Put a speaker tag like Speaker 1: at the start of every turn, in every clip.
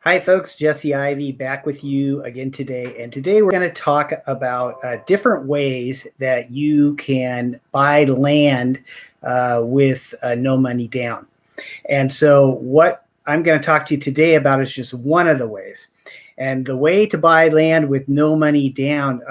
Speaker 1: Hi, folks. Jesse Ivy back with you again today. And today we're going to talk about different ways that you can buy land with no money down. And so, what I'm going to talk to you today about is just one of the ways. And the way to buy land with no money down,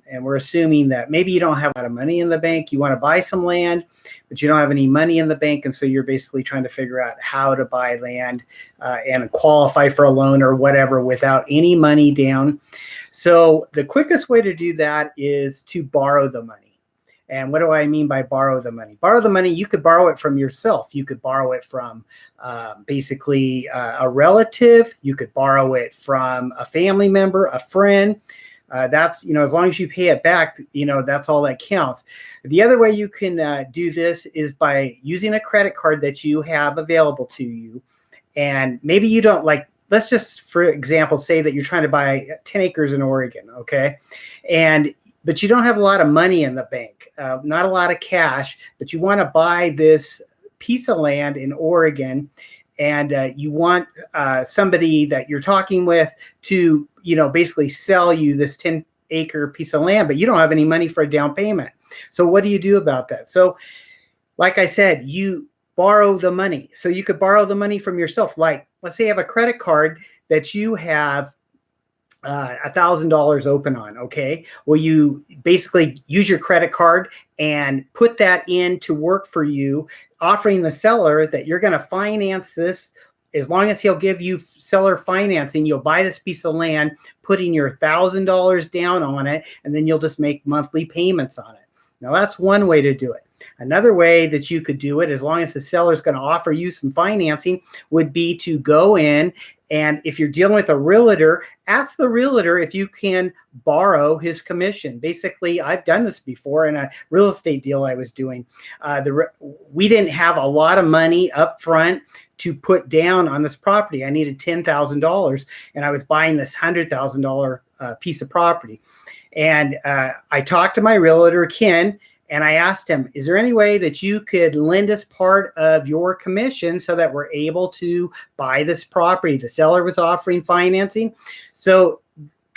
Speaker 1: and we're assuming that maybe you don't have a lot of money in the bank, you want to buy some land, but you don't have any money in the bank. And so you're basically trying to figure out how to buy land and qualify for a loan or whatever without any money down. So the quickest way to do that is to borrow the money. And what do I mean by borrow the money? Borrow the money, you could borrow it from yourself. You could borrow it from basically a relative. You could borrow it from a family member, a friend. That's, as long as you pay it back, that's all that counts. The other way you can do this is by using a credit card that you have available to you. And maybe you don't let's just, for example, say that you're trying to buy 10 acres in Oregon, okay? But you don't have a lot of money in the bank, not a lot of cash, but you want to buy this piece of land in Oregon, and you want somebody that you're talking with to, basically sell you this 10-acre piece of land, but you don't have any money for a down payment. So what do you do about that? So, like I said, you borrow the money. So you could borrow the money from yourself. Like, let's say you have a credit card that you have $1,000 open on. Okay. Well, you basically use your credit card and put that in to work for you, offering the seller that you're going to finance this. As long as he'll give you seller financing, you'll buy this piece of land, putting your $1,000 down on it, and then you'll just make monthly payments on it. Now, that's one way to do it. Another way that you could do it, as long as the seller is going to offer you some financing, would be to go in, and if you're dealing with a realtor, ask the realtor if you can borrow his commission. Basically, I've done this before in a real estate deal I was doing. We didn't have a lot of money up front to put down on this property. I needed $10,000, and I was buying this $100,000 piece of property. And I talked to my realtor, Ken, and I asked him, is there any way that you could lend us part of your commission so that we're able to buy this property? The seller was offering financing. So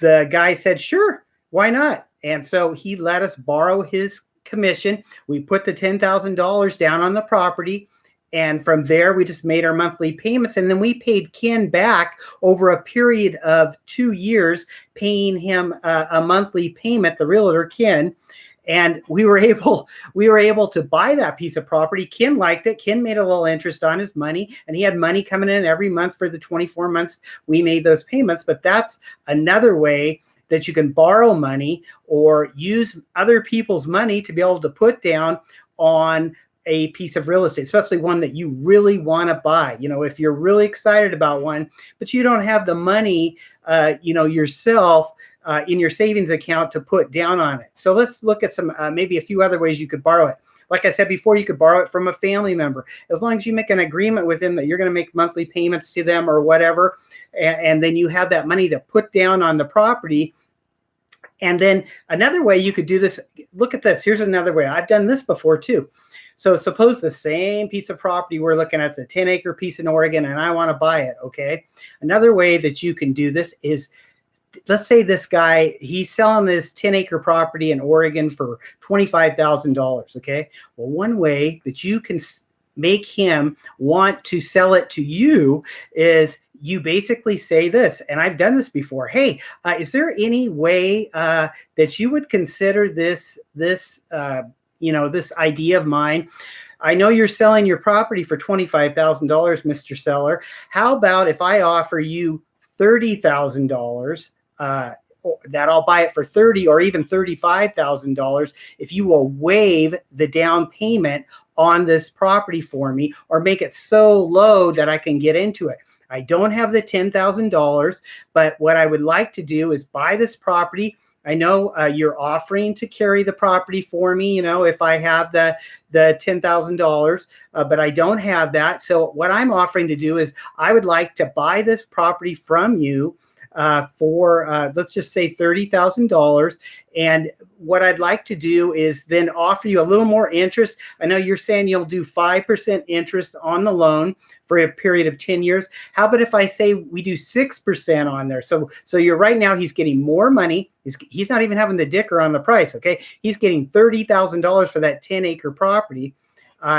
Speaker 1: the guy said, sure, why not? And so he let us borrow his commission. We put the $10,000 down on the property. And from there, we just made our monthly payments. And then we paid Ken back over a period of 2 years, paying him a monthly payment, the realtor, Ken. And we were able to buy that piece of property. Ken liked it. Ken made a little interest on his money, and he had money coming in every month for the 24 months we made those payments. But that's another way that you can borrow money or use other people's money to be able to put down on a piece of real estate, especially one that you really want to buy. If you're really excited about one, but you don't have the money, yourself, in your savings account to put down on it. So let's look at some, maybe a few other ways you could borrow it. Like I said before, you could borrow it from a family member. As long as you make an agreement with them that you're going to make monthly payments to them or whatever, and then you have that money to put down on the property. And then another way you could do this, look at this. Here's another way. I've done this before too. So suppose the same piece of property we're looking at is a 10-acre piece in Oregon, and I want to buy it, okay? Another way that you can do this is, let's say this guy, he's selling this 10-acre property in Oregon for $25,000, okay? Well, one way that you can make him want to sell it to you is you basically say this, and I've done this before. Hey, is there any way that you would consider this idea of mine? I know you're selling your property for $25,000, Mr. Seller. How about if I offer you $30,000 that I'll buy it for $30,000 or even $35,000 if you will waive the down payment on this property for me, or make it so low that I can get into it. I don't have the $10,000, but what I would like to do is buy this property. I know you're offering to carry the property for me, if I have the $10,000, but I don't have that. So what I'm offering to do is I would like to buy this property from you for let's just say $30,000. And what I'd like to do is then offer you a little more interest. I know you're saying you'll do 5% interest on the loan for a period of 10 years. How about if I say we do 6% on there? So you're right now he's getting more money. He's not even having the dicker on the price. Okay, he's getting $30,000 for that 10-acre property.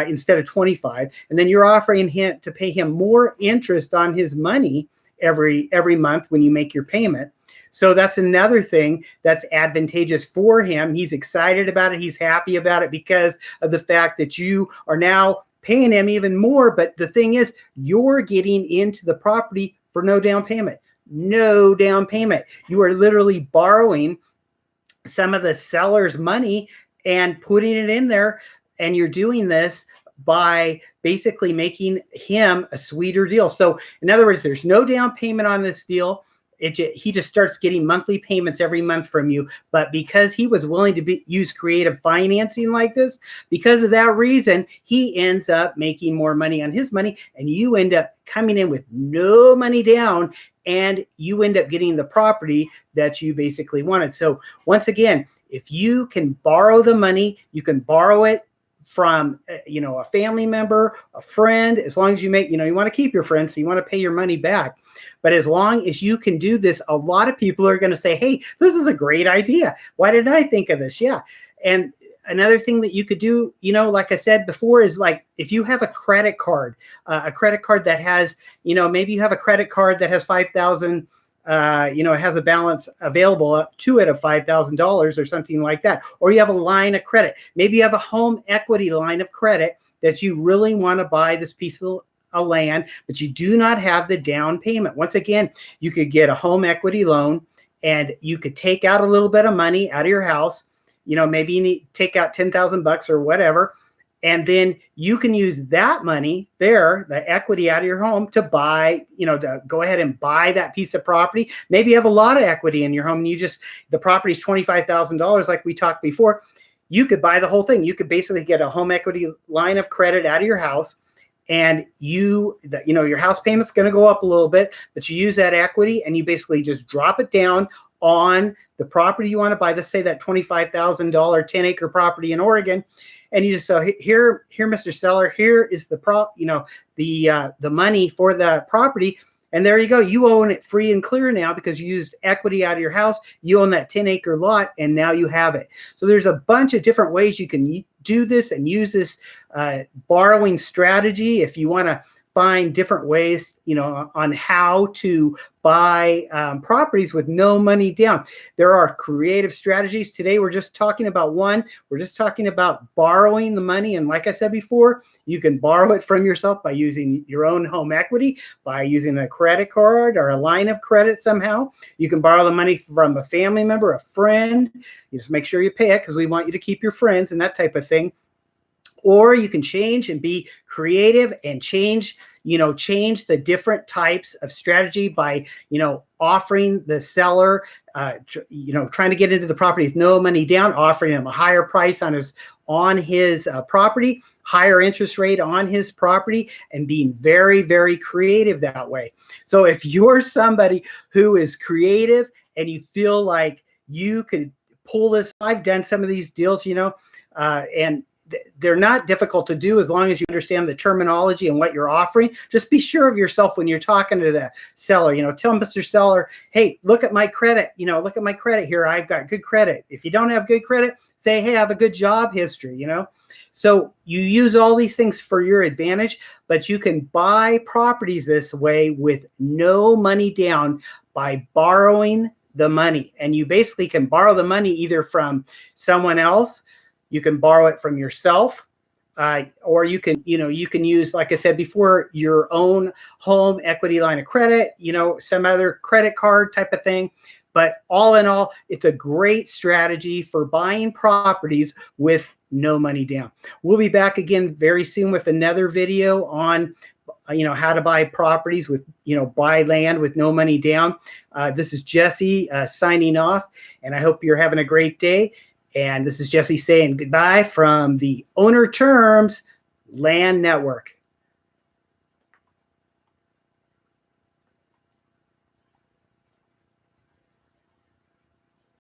Speaker 1: Instead of 25, and then you're offering him to pay him more interest on his money every month when you make your payment. So that's another thing that's advantageous for him. He's excited about it. He's happy about it because of the fact that you are now paying him even more. But the thing is, you're getting into the property for no down payment. No down payment. You are literally borrowing some of the seller's money and putting it in there. And you're doing this by basically making him a sweeter deal. So in other words, there's no down payment on this deal. He just starts getting monthly payments every month from you. But because he was willing to use creative financing like this, because of that reason, he ends up making more money on his money, and you end up coming in with no money down, and you end up getting the property that you basically wanted. So once again, if you can borrow the money, you can borrow it from a family member, a friend, as long as you make, you want to keep your friends, so you want to pay your money back. But as long as you can do this, a lot of people are going to say, hey, this is a great idea. Why didn't I think of this? Yeah. And another thing that you could do, like I said before, is like if you have a credit card that has, maybe you have a credit card that has 5,000, it has a balance available up to it of $5,000 or something like that. Or you have a line of credit. Maybe you have a home equity line of credit that you really want to buy this piece of land, but you do not have the down payment. Once again, you could get a home equity loan, and you could take out a little bit of money out of your house. Maybe you need to take out $10,000 or whatever. And then you can use that money there, the equity out of your home, to buy, to go ahead and buy that piece of property. Maybe you have a lot of equity in your home, and the property is $25,000, like we talked before. You could buy the whole thing. You could basically get a home equity line of credit out of your house, and your house payment's going to go up a little bit, but you use that equity and you basically just drop it down on the property you want to buy. Let's say that $25,000 10-acre property in Oregon, and you just say, here, Mr. Seller, here is the money for the property, and there you go. You own it free and clear now because you used equity out of your house. You own that 10-acre lot, and now you have it. So there's a bunch of different ways you can do this and use this borrowing strategy if you want to find different ways, on how to buy properties with no money down. There are creative strategies. Today, we're just talking about one. We're just talking about borrowing the money. And like I said before, you can borrow it from yourself by using your own home equity, by using a credit card or a line of credit somehow. You can borrow the money from a family member, a friend. You just make sure you pay it because we want you to keep your friends and that type of thing. Or you can change and be creative and change the different types of strategy by, offering the seller, trying to get into the property with no money down, offering him a higher price on his property, higher interest rate on his property, and being very, very creative that way. So if you're somebody who is creative and you feel like you could pull this, I've done some of these deals, and they're not difficult to do as long as you understand the terminology and what you're offering. Just be sure of yourself when you're talking to the seller. Tell Mr. Seller, hey, look at my credit. Look at my credit here. I've got good credit. If you don't have good credit, say, hey, I have a good job history, So you use all these things for your advantage, but you can buy properties this way with no money down by borrowing the money. And you basically can borrow the money either from someone else. You can borrow it from yourself, or you can use, like I said before, your own home equity line of credit, some other credit card type of thing. But all in all, it's a great strategy for buying properties with no money down. We'll be back again very soon with another video on how to buy properties with, buy land with no money down. This is Jesse signing off, and I hope you're having a great day. And this is Jesse saying goodbye from the Owner Terms Land Network.